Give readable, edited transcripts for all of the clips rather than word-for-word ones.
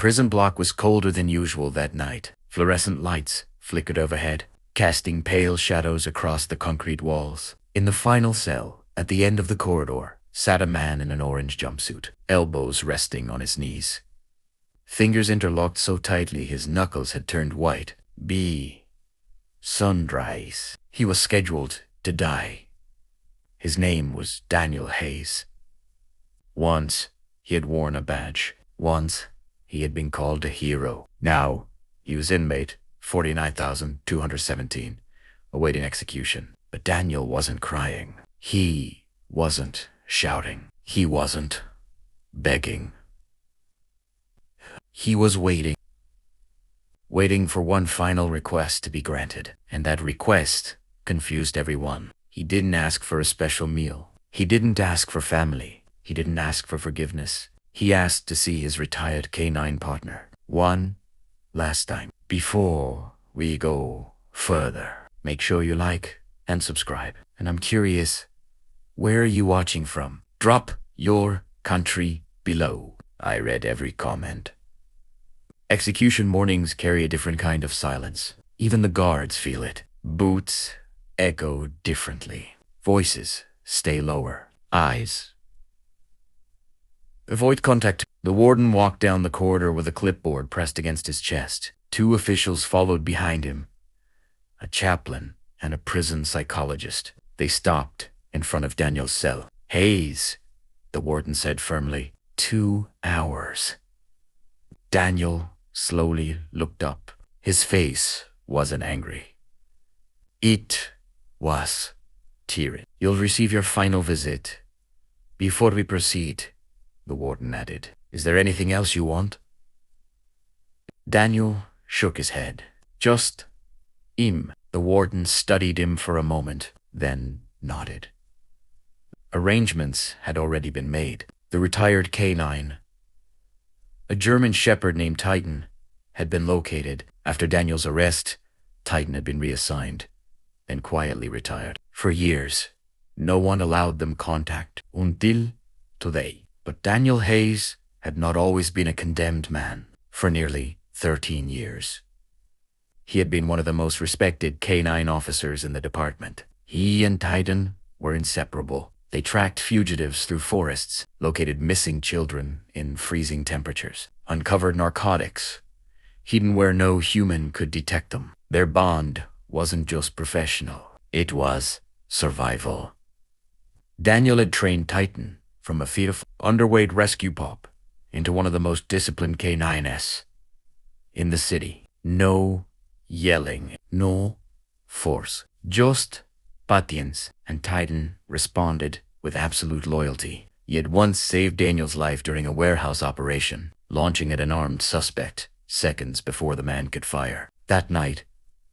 prison block was colder than usual that night. Fluorescent lights flickered overhead, casting pale shadows across the concrete walls. In the final cell, at the end of the corridor, sat a man in an orange jumpsuit, elbows resting on his knees. Fingers interlocked so tightly his knuckles had turned white. Sunrise. He was scheduled to die. His name was Daniel Hayes. Once, he had worn a badge. Once, he had been called a hero. Now, he was inmate 49,217, awaiting execution. But Daniel wasn't crying. He wasn't shouting. He wasn't begging. He was waiting for one final request to be granted. And that request confused everyone. He didn't ask for a special meal. He didn't ask for family. He didn't ask for forgiveness. He asked to see his retired K9 partner one last time. Before we go further, make sure you like and subscribe. And I'm curious, where are you watching from? Drop your country below. I read every comment. Execution mornings carry a different kind of silence. Even the guards feel it. Boots echo differently. Voices stay lower. Eyes avoid contact. The warden walked down the corridor with a clipboard pressed against his chest. Two officials followed behind him, a chaplain and a prison psychologist. They stopped in front of Daniel's cell. Hayes, the warden said firmly. 2 hours. Daniel slowly looked up. His face wasn't angry. It was teary. You'll receive your final visit. Before we proceed, the warden added, is there anything else you want? Daniel shook his head. Just him. The warden studied him for a moment, then nodded. Arrangements had already been made. The retired K9, a German shepherd named Titan, had been located. After Daniel's arrest, Titan had been reassigned, then quietly retired. For years, no one allowed them contact until today. But Daniel Hayes had not always been a condemned man. For nearly 13 years, he had been one of the most respected K9 officers in the department. He and Titan were inseparable. They tracked fugitives through forests, located missing children in freezing temperatures, uncovered narcotics, hidden where no human could detect them. Their bond wasn't just professional, it was survival. Daniel had trained Titan from a fearful, underweight rescue pup into one of the most disciplined K9s in the city. No yelling, no force, just patience, and Titan responded with absolute loyalty. He had once saved Daniel's life during a warehouse operation, launching at an armed suspect seconds before the man could fire. That night,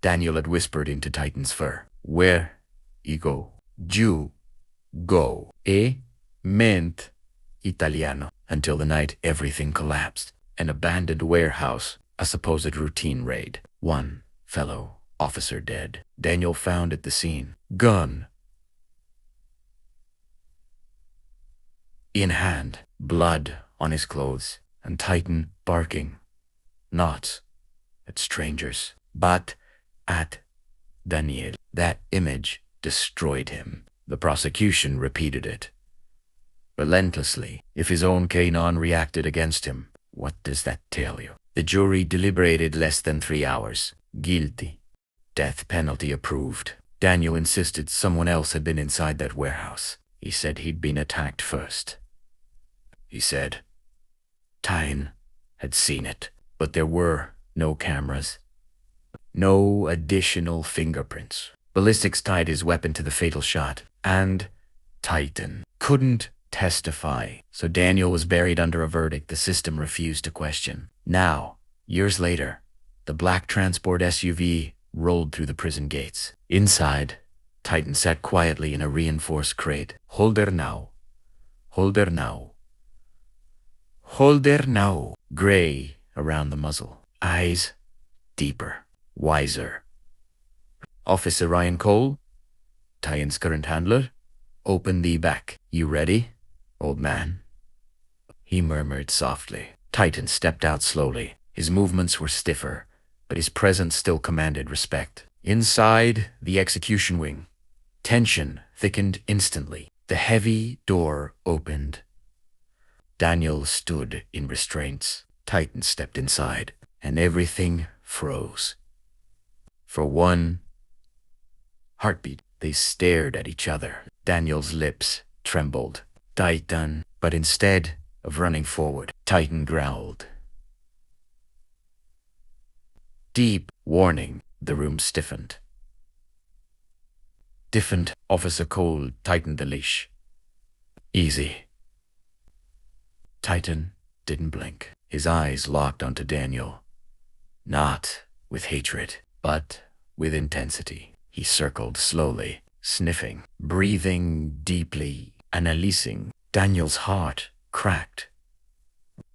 Daniel had whispered into Titan's fur, where you go, you go. Ment Italiano. Until the night everything collapsed. An abandoned warehouse, a supposed routine raid. One fellow officer dead. Daniel found at the scene, gun in hand, blood on his clothes, and Titan barking, not at strangers, but at Daniel. That image destroyed him. The prosecution repeated it relentlessly. If his own K9 reacted against him, what does that tell you? The jury deliberated less than 3 hours. Guilty. Death penalty approved. Daniel insisted someone else had been inside that warehouse. He said he'd been attacked first. He said Tyne had seen it, but there were no cameras, no additional fingerprints. Ballistics tied his weapon to the fatal shot, and Titan couldn't testify. So Daniel was buried under a verdict the system refused to question. Now, years later, the black transport SUV rolled through the prison gates. Inside, Titan sat quietly in a reinforced crate. Holder now. Holder now. Holder now. Gray around the muzzle. Eyes deeper. Wiser. Officer Ryan Cole, Titan's current handler, open thee back. You ready, old man? He murmured softly. Titan stepped out slowly. His movements were stiffer, but his presence still commanded respect. Inside the execution wing, tension thickened instantly. The heavy door opened. Daniel stood in restraints. Titan stepped inside, and everything froze. For one heartbeat, they stared at each other. Daniel's lips trembled. Titan, but instead of running forward, Titan growled. Deep warning. The room stiffened. Stiffened. Officer Cole tightened the leash. Easy. Titan didn't blink. His eyes locked onto Daniel. Not with hatred, but with intensity. He circled slowly, sniffing, breathing deeply, analyzing. Daniel's heart cracked.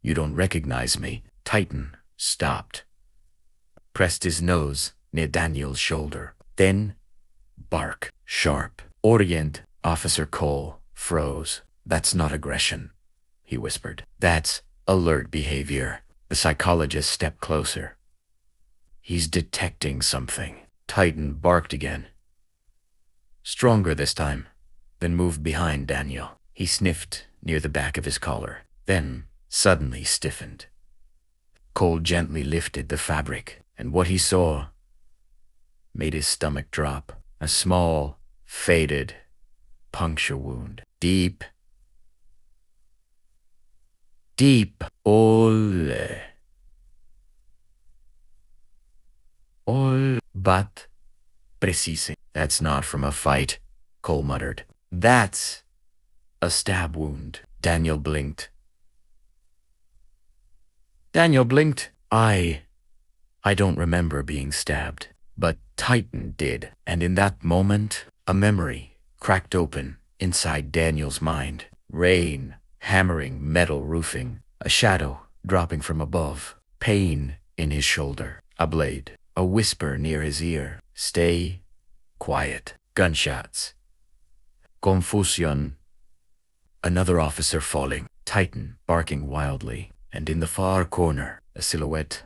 You don't recognize me. Titan stopped. Pressed his nose near Daniel's shoulder. Then, bark, sharp. Orient. Officer Cole froze. That's not aggression, he whispered. That's alert behavior. The psychologist stepped closer. He's detecting something. Titan barked again. Stronger this time. Then moved behind Daniel. He sniffed near the back of his collar. Then suddenly stiffened. Cole gently lifted the fabric, and what he saw made his stomach drop. A small, faded puncture wound. Deep. All but precise. That's not from a fight, Cole muttered. That's a stab wound. Daniel blinked. I don't remember being stabbed, but Titan did. And in that moment, a memory cracked open inside Daniel's mind. Rain hammering metal roofing, a shadow dropping from above, pain in his shoulder, a blade, a whisper near his ear. Stay quiet. Gunshots. Confusion. Another officer falling. Titan barking wildly. And in the far corner, a silhouette.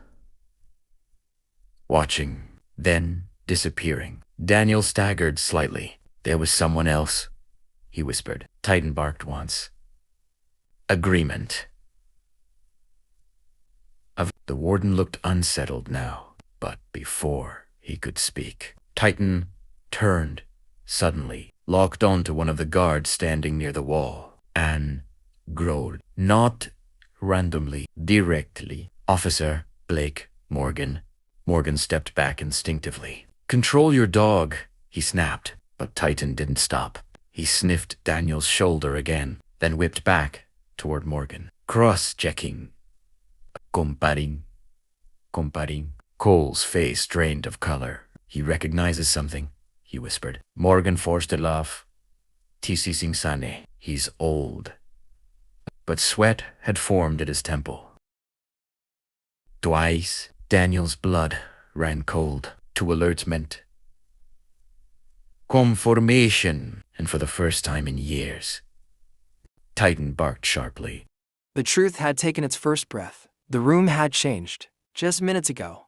Watching, then disappearing. Daniel staggered slightly. There was someone else, he whispered. Titan barked once. Agreement. The warden looked unsettled now, but before he could speak, Titan turned suddenly, locked onto one of the guards standing near the wall, and growled. Not randomly, directly. Officer Blake Morgan. Morgan stepped back instinctively. Control your dog, he snapped, but Titan didn't stop. He sniffed Daniel's shoulder again, then whipped back toward Morgan. Cross-checking. Comparing. Cole's face drained of color. He recognizes something, he whispered. Morgan forced a laugh. Tisi Singsane. He's old. But sweat had formed at his temple. Twice, Daniel's blood ran cold. 2 alerts meant conformation, and for the first time in years, Titan barked sharply. The truth had taken its first breath. The room had changed. Just minutes ago,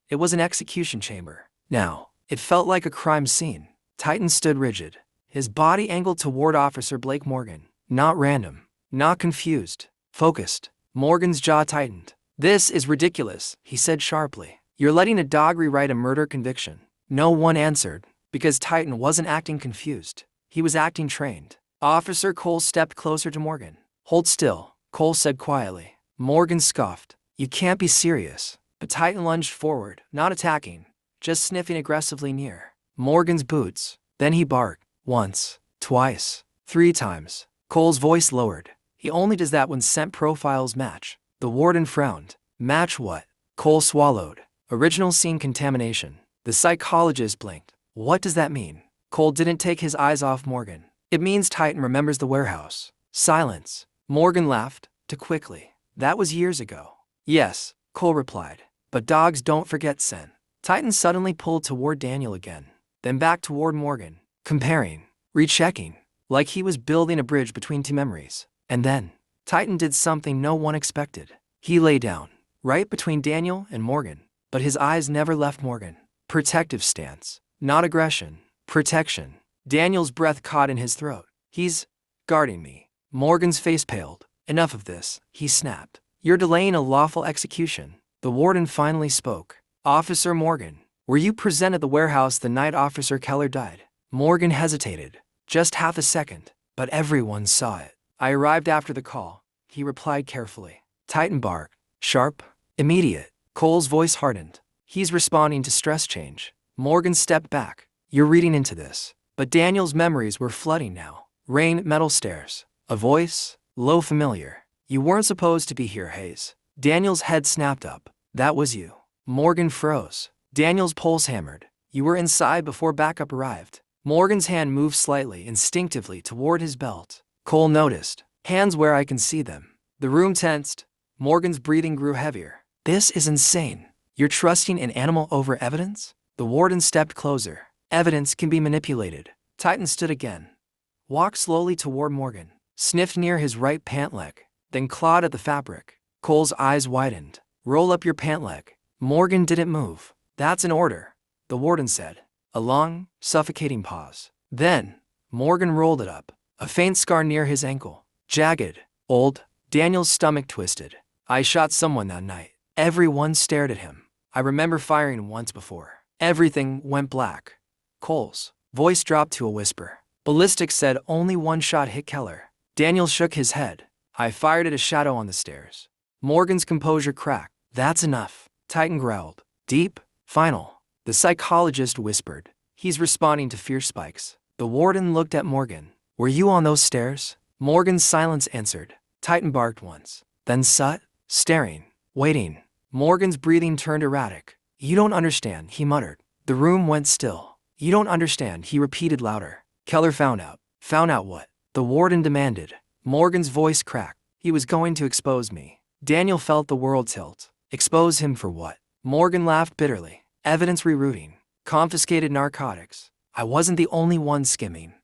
it was an execution chamber. Now, it felt like a crime scene. Titan stood rigid, his body angled toward Officer Blake Morgan. Not random, not confused, focused. Morgan's jaw tightened. This is ridiculous, he said sharply. You're letting a dog rewrite a murder conviction. No one answered, because Titan wasn't acting confused. He was acting trained. Officer Cole stepped closer to Morgan. Hold still, Cole said quietly. Morgan scoffed. You can't be serious. But Titan lunged forward, not attacking, just sniffing aggressively near Morgan's boots. Then he barked. Once, twice, 3 times. Cole's voice lowered. He only does that when scent profiles match. The warden frowned. Match what? Cole swallowed. Original scene contamination. The psychologist blinked. What does that mean? Cole didn't take his eyes off Morgan. It means Titan remembers the warehouse. Silence. Morgan laughed, too quickly. That was years ago. Yes, Cole replied. But dogs don't forget scent. Titan suddenly pulled toward Daniel again, then back toward Morgan, comparing, rechecking, like he was building a bridge between 2 memories. And then, Titan did something no one expected. He lay down, right between Daniel and Morgan, but his eyes never left Morgan. Protective stance. Not aggression. Protection. Daniel's breath caught in his throat. He's guarding me. Morgan's face paled. Enough of this, he snapped. You're delaying a lawful execution. The warden finally spoke. Officer Morgan, were you present at the warehouse the night Officer Keller died? Morgan hesitated. Just half a second, but everyone saw it. I arrived after the call, he replied carefully. Titan barked. Sharp. Immediate. Cole's voice hardened. He's responding to stress change. Morgan stepped back. You're reading into this. But Daniel's memories were flooding now. Rain, metal stairs. A voice, low, familiar. You weren't supposed to be here, Hayes. Daniel's head snapped up. That was you. Morgan froze. Daniel's pulse hammered. You were inside before backup arrived. Morgan's hand moved slightly, instinctively, toward his belt. Cole noticed. Hands where I can see them. The room tensed. Morgan's breathing grew heavier. This is insane. You're trusting an animal over evidence? The warden stepped closer. Evidence can be manipulated. Titan stood again. Walked slowly toward Morgan. Sniffed near his right pant leg. Then clawed at the fabric. Cole's eyes widened. Roll up your pant leg. Morgan didn't move. That's an order, the warden said. A long, suffocating pause. Then, Morgan rolled it up. A faint scar near his ankle. Jagged. Old. Daniel's stomach twisted. I shot someone that night. Everyone stared at him. I remember firing once before. Everything went black. Cole's voice dropped to a whisper. Ballistics said only one shot hit Keller. Daniel shook his head. I fired at a shadow on the stairs. Morgan's composure cracked. That's enough. Titan growled. Deep. Final. The psychologist whispered. He's responding to fear spikes. The warden looked at Morgan. Were you on those stairs? Morgan's silence answered. Titan barked once. Then sat, staring, waiting. Morgan's breathing turned erratic. You don't understand, he muttered. The room went still. You don't understand, he repeated louder. Keller found out. Found out what? The warden demanded. Morgan's voice cracked. He was going to expose me. Daniel felt the world tilt. Expose him for what? Morgan laughed bitterly. Evidence rerouting. Confiscated narcotics. I wasn't the only one skimming.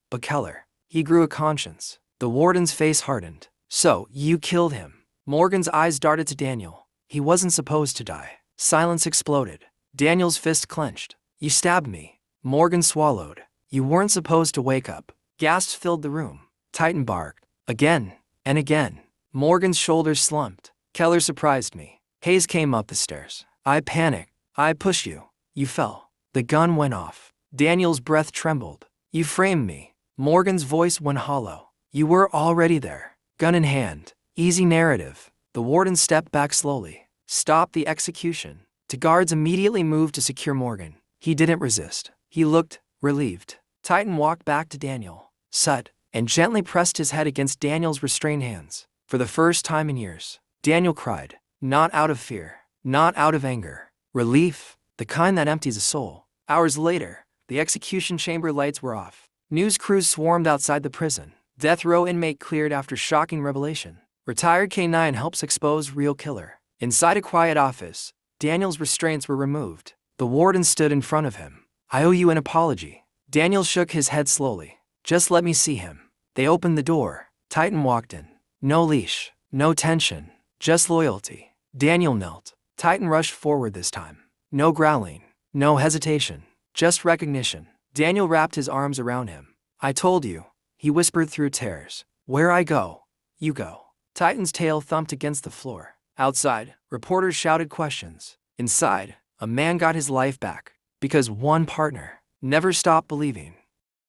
But Keller. He grew a conscience. The warden's face hardened. So, you killed him. Morgan's eyes darted to Daniel. He wasn't supposed to die. Silence exploded. Daniel's fist clenched. You stabbed me. Morgan swallowed. You weren't supposed to wake up. Gasps filled the room. Titan barked. Again. And again. Morgan's shoulders slumped. Keller surprised me. Hayes came up the stairs. I panicked. I pushed you. You fell. The gun went off. Daniel's breath trembled. You framed me. Morgan's voice went hollow. You were already there. Gun in hand. Easy narrative. The warden stepped back slowly. Stopped the execution. The guards immediately moved to secure Morgan. He didn't resist. He looked relieved. Titan walked back to Daniel. Sat. And gently pressed his head against Daniel's restrained hands. For the first time in years, Daniel cried. Not out of fear. Not out of anger. Relief. The kind that empties a soul. Hours later, the execution chamber lights were off. News crews swarmed outside the prison. Death row inmate cleared after shocking revelation. Retired K9 helps expose real killer. Inside a quiet office, Daniel's restraints were removed. The warden stood in front of him. I owe you an apology. Daniel shook his head slowly. Just let me see him. They opened the door. Titan walked in. No leash. No tension. Just loyalty. Daniel knelt. Titan rushed forward this time. No growling. No hesitation. Just recognition. Daniel wrapped his arms around him. I told you, he whispered through tears. Where I go, you go. Titan's tail thumped against the floor. Outside, reporters shouted questions. Inside, a man got his life back. Because one partner never stopped believing.